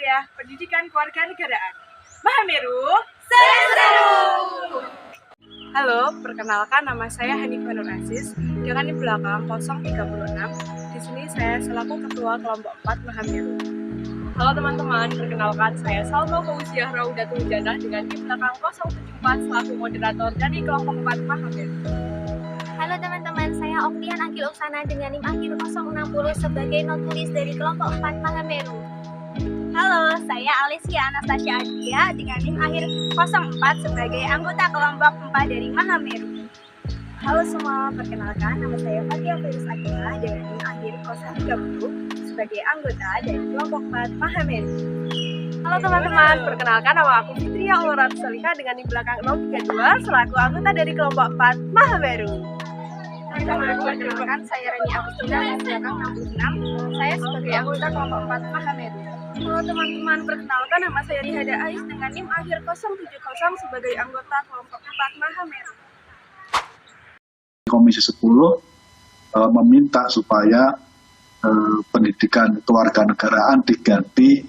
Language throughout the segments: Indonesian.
kuliah Pendidikan Kewarganegaraan. Mahameru, Seru! halo, perkenalkan nama saya Hanifah Nur Aziz dengan di belakang 036. Di sini saya selaku Ketua Kelompok 4 Mahameru. Halo teman-teman, perkenalkan saya Salma Fauziah Raudatul Janah dengan di belakang 074 selaku moderator dari Kelompok 4 Mahameru. Halo teman-teman, saya Oktian Agil Oksana dengan NIM akhir 060 sebagai notulis dari kelompok 4 Mahameru. Halo, saya Alessia Anastasia Adia dengan NIM akhir 04 sebagai anggota kelompok 4 dari Mahameru. Halo semua, perkenalkan nama saya Fatia Firus Akila dengan NIM akhir 030 sebagai anggota dari kelompok 4 Mahameru. Halo teman-teman, perkenalkan nama aku Fitria Olorat Solika dengan di belakang 032 selaku anggota dari kelompok 4 Mahameru. Perkenalkan saya Reni Agustina dengan belakang 66. Saya sebagai anggota kelompok 4 Mahameru. Halo teman-teman, perkenalkan nama saya Rihada Ais dengan NIM akhir 070 sebagai anggota kelompok 4 Mahameru. Komisi 10 meminta supaya pendidikan kewarganegaraan diganti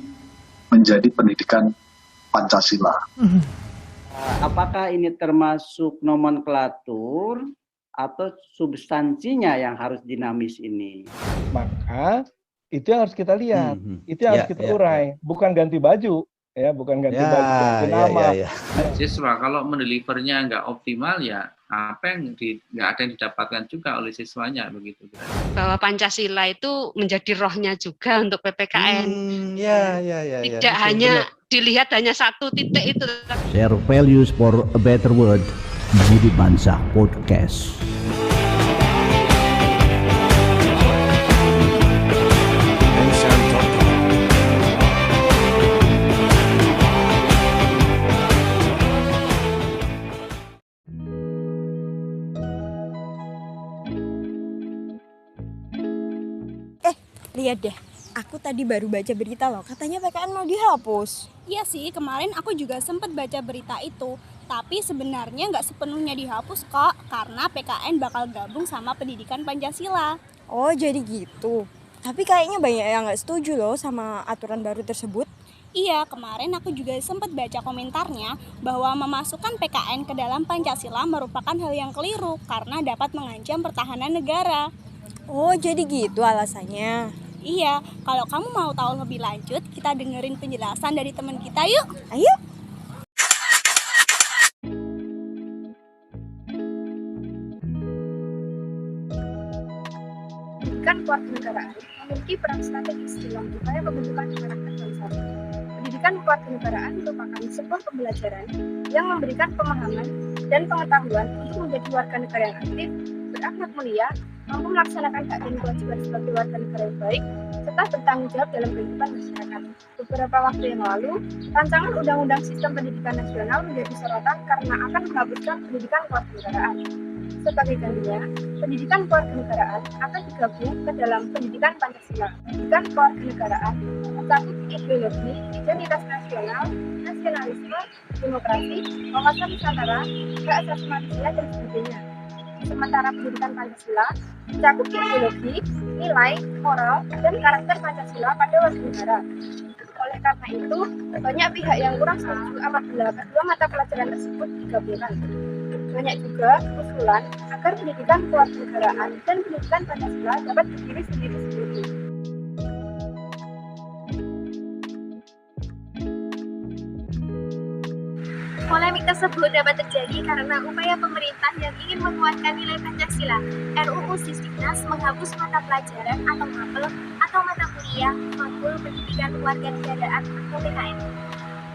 menjadi pendidikan Pancasila. Apakah ini termasuk nomenklatur atau substansinya yang harus dinamis ini? Maka itu yang harus kita lihat, itu yang harus kita urai, bukan ganti baju, ya, bukan ganti baju, ganti nama. Siswa kalau mendelivernya nggak optimal ya apa yang nggak ada yang didapatkan juga oleh siswanya begitu. Bahwa Pancasila itu menjadi rohnya juga untuk PPKN. Tidak hanya dilihat hanya satu titik itu. Share values for a better world. Budi Bansa Podcast. Lihat deh, aku tadi baru baca berita loh, katanya PKN mau dihapus. Iya sih, kemarin aku juga sempat baca berita itu. Tapi sebenarnya nggak sepenuhnya dihapus kok, karena PKN bakal gabung sama pendidikan Pancasila. Oh, jadi gitu. Tapi kayaknya banyak yang nggak setuju loh sama aturan baru tersebut. Iya, kemarin aku juga sempat baca komentarnya bahwa memasukkan PKN ke dalam Pancasila merupakan hal yang keliru karena dapat mengancam pertahanan negara. Oh, jadi gitu alasannya. Iya, kalau kamu mau tahu lebih lanjut, kita dengerin penjelasan dari teman kita yuk. Ayo. Pendidikan kewarganegaraan memiliki peran strategis dalam upaya pembentukan karakter bangsa. Pendidikan kewarganegaraan merupakan sebuah pembelajaran yang memberikan pemahaman dan pengetahuan untuk menjadi warga negara yang aktif, berakhlak mulia, mampu melaksanakan hak dan kewajiban sebagai warga negara yang baik, serta bertanggung jawab dalam kehidupan masyarakat. Beberapa waktu yang lalu, rancangan Undang-Undang Sistem Pendidikan Nasional menjadi sorotan karena akan menghapuskan pendidikan kewarganegaraan. Sebagai gantinya, pendidikan kewarganegaraan akan digabung ke dalam pendidikan Pancasila. Pendidikan kewarganegaraan mencakup ideologi, identitas nasional, nasionalisme, demokrasi, wawasan Nusantara, hak asasi manusia, dan sebagainya. Sementara pendidikan Pancasila mencakup ideologi, nilai, moral, dan karakter Pancasila pada warga negara. Oleh karena itu, banyak pihak yang kurang setuju apabila kedua mata pelajaran tersebut digabungkan. Banyak juga usulan agar pendidikan kewarganegaraan dan pendidikan Pancasila dapat berdiri sendiri-sendiri. Polemik tersebut dapat terjadi karena upaya pemerintah yang ingin menguatkan nilai Pancasila. RUU Sisdiknas menghapus mata pelajaran atau mapel atau mata kuliah matkul pendidikan kewarganegaraan atau PKN.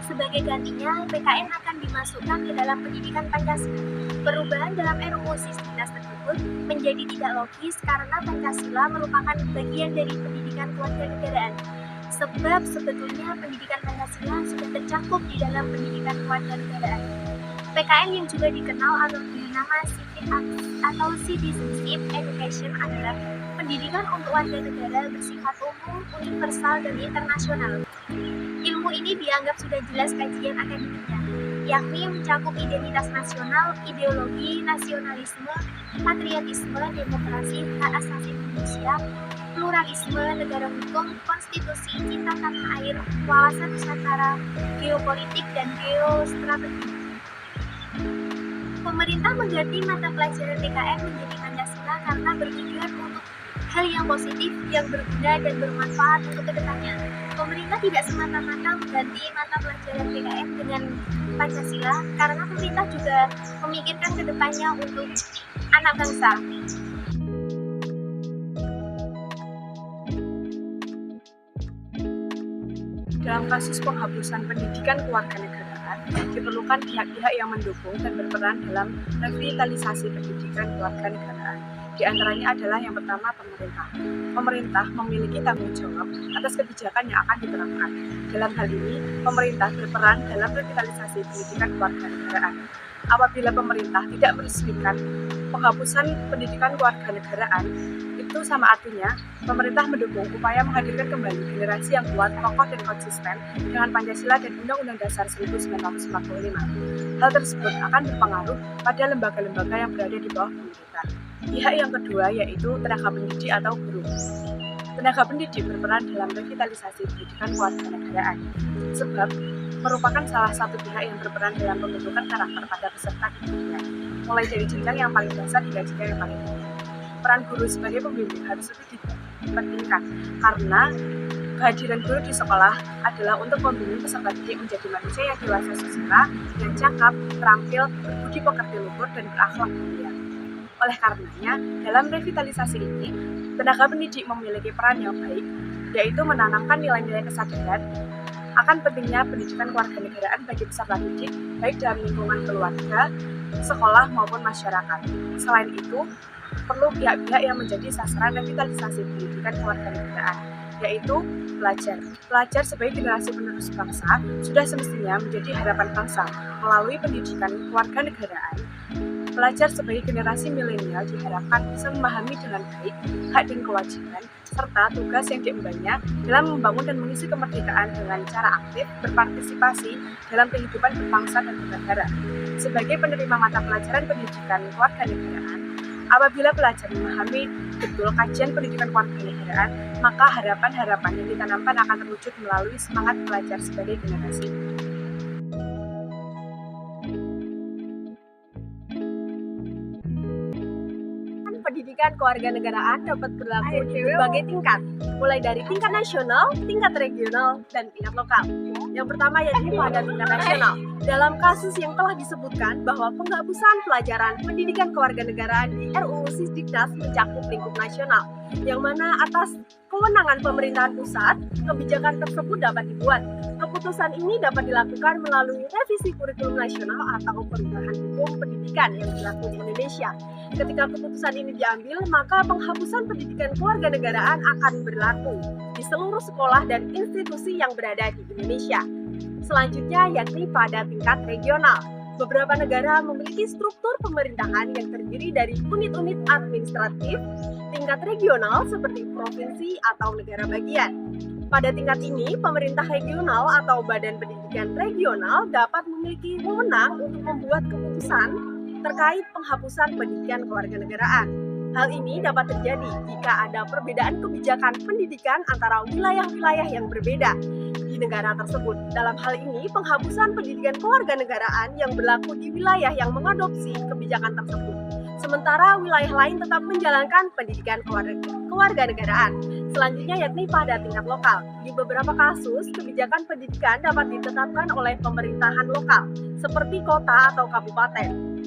Sebagai gantinya, PKN akan dimasukkan ke dalam pendidikan Pancasila. Perubahan dalam RUU Sisdiknas tersebut menjadi tidak logis karena Pancasila merupakan bagian dari pendidikan kewarganegaraan. Sebab sebetulnya pendidikan Pancasila sudah tercakup di dalam pendidikan kewarganegaraan. PKN yang juga dikenal atau diberi nama Civic atau Citizenship Education adalah pendidikan untuk warga negara bersifat umum, universal, dan internasional. Ilmu ini dianggap sudah jelas kajian akademiknya, yakni mencakup identitas nasional, ideologi, nasionalisme, patriotisme, demokrasi, hak asasi manusia, pluralisme, negara hukum, konstitusi, cinta tanah air, wawasan Nusantara, geopolitik, dan geostrategi. Pemerintah mengganti mata pelajaran PKN menjadi Pancasila karena bertujuan untuk hal yang positif, yang berguna dan bermanfaat untuk kedepannya. Pemerintah tidak semata-mata mengganti mata pelajaran PKN dengan Pancasila karena pemerintah juga memikirkan kedepannya untuk anak bangsa. Dalam kasus penghapusan pendidikan kewarganegaraan, diperlukan pihak-pihak yang mendukung dan berperan dalam revitalisasi pendidikan kewarganegaraan. Di antaranya adalah yang pertama pemerintah. Pemerintah memiliki tanggung jawab atas kebijakan yang akan diterapkan. Dalam hal ini, pemerintah berperan dalam revitalisasi pendidikan kewarganegaraan. Apabila pemerintah tidak meresmikan penghapusan pendidikan kewarganegaraan, itu sama artinya pemerintah mendukung upaya menghadirkan kembali generasi yang kuat, kokoh, dan konsisten dengan Pancasila dan Undang-Undang Dasar 1945. Hal tersebut akan berpengaruh pada lembaga-lembaga yang berada di bawah pemerintah. Pihak yang kedua yaitu tenaga pendidik atau guru. Tenaga pendidik berperan dalam revitalisasi pendidikan kewarganegaraan, sebab merupakan salah satu pihak yang berperan dalam pembentukan karakter pada peserta didikan, mulai dari jenjang yang paling dasar hingga jenjang yang paling tinggi. Peran guru sebagai pembimbing harus lebih dipentingkan karena kehadiran guru di sekolah adalah untuk membimbing peserta didik menjadi manusia yang dewasa susila, yang cakap, terampil, berbudi pekerti luhur, dan berakhlak mulia. Oleh karenanya, dalam revitalisasi ini, tenaga pendidik memiliki peran yang baik, yaitu menanamkan nilai-nilai kesadaran akan pentingnya pendidikan kewarganegaraan bagi peserta didik, baik dalam lingkungan keluarga, sekolah, maupun masyarakat. Selain itu, perlu pihak-pihak yang menjadi sasaran revitalisasi pendidikan kewarganegaraan, yaitu pelajar. Pelajar sebagai generasi penerus bangsa sudah semestinya menjadi harapan bangsa. Melalui pendidikan kewarganegaraan, pelajar sebagai generasi milenial diharapkan bisa memahami dengan baik hak dan kewajiban serta tugas yang diembannya dalam membangun dan mengisi kemerdekaan dengan cara aktif berpartisipasi dalam kehidupan berbangsa dan bernegara. Sebagai penerima mata pelajaran pendidikan kewarganegaraan, apabila pelajar memahami betul kajian pendidikan kewarganegaraan, maka harapan-harapan yang ditanamkan akan terwujud melalui semangat pelajar sebagai generasi. Pendidikan kewarganegaraan dapat berlaku di berbagai tingkat, mulai dari tingkat nasional, tingkat regional, dan tingkat lokal. Yang pertama yaitu pada tingkat nasional. Dalam kasus yang telah disebutkan bahwa penghapusan pelajaran pendidikan kewarganegaraan di RUU Sisdiknas mencakup lingkup nasional, yang mana atas kewenangan pemerintahan pusat, kebijakan tersebut dapat dibuat. Keputusan ini dapat dilakukan melalui revisi kurikulum nasional atau perubahan hukum pendidikan yang berlaku di Indonesia. Ketika keputusan ini diambil, maka penghapusan pendidikan kewarganegaraan akan berlaku di seluruh sekolah dan institusi yang berada di Indonesia. Selanjutnya yakni pada tingkat regional. Beberapa negara memiliki struktur pemerintahan yang terdiri dari unit-unit administratif tingkat regional seperti provinsi atau negara bagian. Pada tingkat ini, pemerintah regional atau badan pendidikan regional dapat memiliki wewenang untuk membuat keputusan terkait penghapusan pendidikan kewarganegaraan. Hal ini dapat terjadi jika ada perbedaan kebijakan pendidikan antara wilayah-wilayah yang berbeda di negara tersebut. Dalam hal ini, penghapusan pendidikan kewarganegaraan yang berlaku di wilayah yang mengadopsi kebijakan tersebut. Sementara wilayah lain tetap menjalankan pendidikan kewarganegaraan. Selanjutnya yakni pada tingkat lokal. Di beberapa kasus, kebijakan pendidikan dapat ditetapkan oleh pemerintahan lokal, seperti kota atau kabupaten.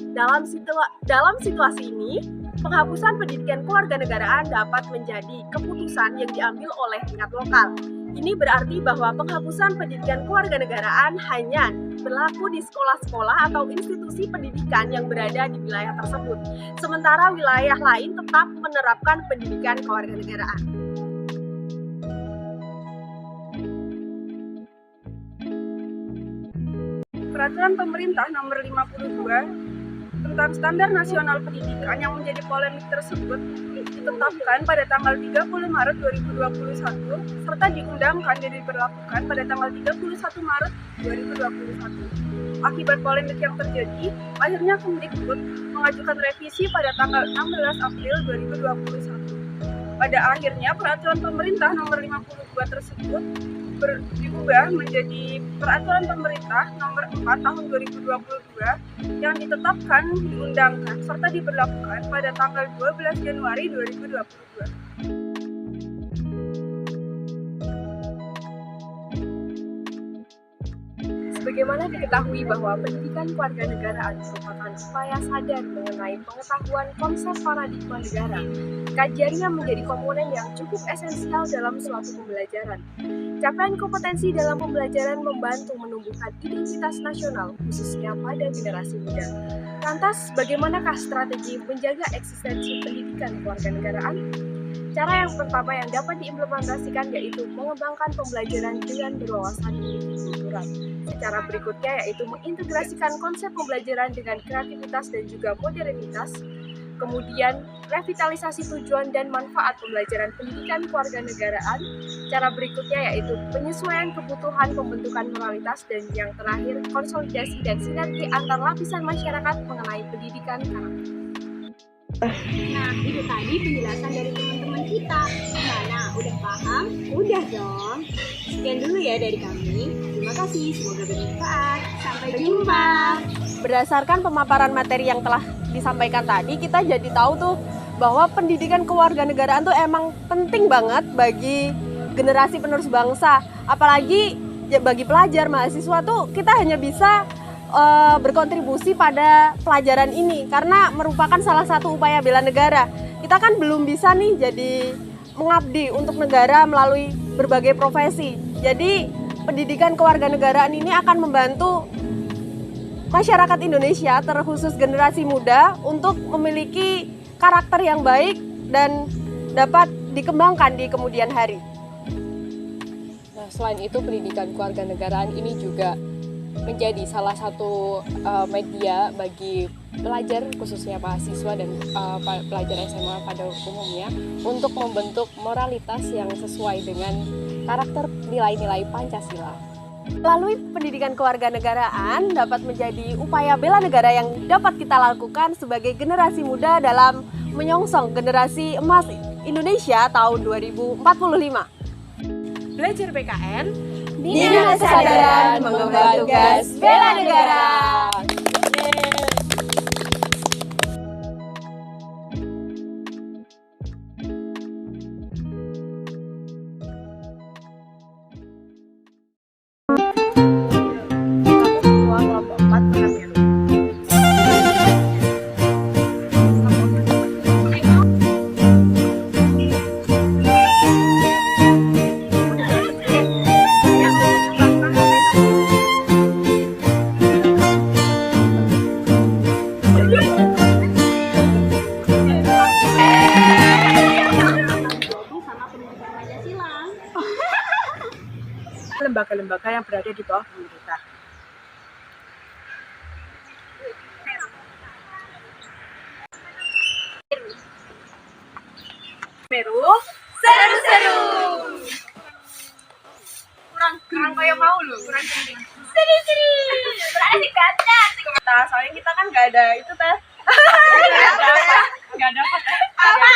Dalam situasi ini, penghapusan pendidikan kewarganegaraan dapat menjadi keputusan yang diambil oleh tingkat lokal. Ini berarti bahwa penghapusan pendidikan kewarganegaraan hanya berlaku di sekolah-sekolah atau institusi pendidikan yang berada di wilayah tersebut. Sementara wilayah lain tetap menerapkan pendidikan kewarganegaraan. Peraturan Pemerintah Nomor 52 tentang Standar Nasional Pendidikan yang menjadi polemik tersebut ditetapkan pada tanggal 30 Maret 2021 serta diundangkan dan diberlakukan pada tanggal 31 Maret 2021. Akibat polemik yang terjadi, akhirnya Kemdikbud mengajukan revisi pada tanggal 16 April 2021. Pada akhirnya peraturan pemerintah nomor 52 tersebut diubah menjadi peraturan pemerintah nomor 4 tahun 2022 yang ditetapkan, diundangkan, serta diberlakukan pada tanggal 12 Januari 2022. Sebagaimana diketahui bahwa pendidikan kewarganegaraan merupakan upaya sadar mengenai pengetahuan konsep paradigma negara. Kajiannya menjadi komponen yang cukup esensial dalam suatu pembelajaran. Capaian kompetensi dalam pembelajaran membantu menumbuhkan identitas nasional, khususnya pada generasi muda. Lantas, bagaimanakah strategi menjaga eksistensi pendidikan kewarganegaraan? Cara yang pertama yang dapat diimplementasikan yaitu mengembangkan pembelajaran dengan berwawasan multikultural. Secara berikutnya yaitu mengintegrasikan konsep pembelajaran dengan kreativitas dan juga modernitas. Kemudian, revitalisasi tujuan dan manfaat pembelajaran pendidikan kewarganegaraan. Cara berikutnya yaitu penyesuaian kebutuhan pembentukan moralitas, dan yang terakhir, konsolidasi dan sinergi antar lapisan masyarakat mengenai pendidikan karakter. Nah, itu tadi penjelasan dari teman-teman kita. Gimana? Udah paham? Udah dong. Sekian dulu ya dari kami. Terima kasih, semoga bermanfaat. Sampai jumpa. Berdasarkan pemaparan materi yang telah disampaikan tadi, kita jadi tahu tuh bahwa pendidikan kewarganegaraan tuh emang penting banget bagi generasi penerus bangsa. Apalagi bagi pelajar, mahasiswa tuh kita hanya bisa berkontribusi pada pelajaran ini karena merupakan salah satu upaya bela negara. Kita kan belum bisa nih jadi mengabdi untuk negara melalui berbagai profesi. Jadi pendidikan kewarganegaraan ini akan membantu masyarakat Indonesia, terkhusus generasi muda, untuk memiliki karakter yang baik dan dapat dikembangkan di kemudian hari. Nah, selain itu pendidikan kewarganegaraan ini juga menjadi salah satu media bagi pelajar, khususnya mahasiswa dan pelajar SMA pada umumnya, untuk membentuk moralitas yang sesuai dengan karakter nilai-nilai Pancasila. Melalui pendidikan kewarganegaraan dapat menjadi upaya bela negara yang dapat kita lakukan sebagai generasi muda dalam menyongsong generasi emas Indonesia tahun 2045. Belajar PKN dengan kesadaran mengemban tugas bela negara. lembaga-lembaga yang berada di bawah pemerintah. Meru seru-seru. Kurang kayak mau lu, kurang penting. Seru-seru. Berarti kata soalnya kita kan nggak ada itu teh. Nggak dapat. Apa?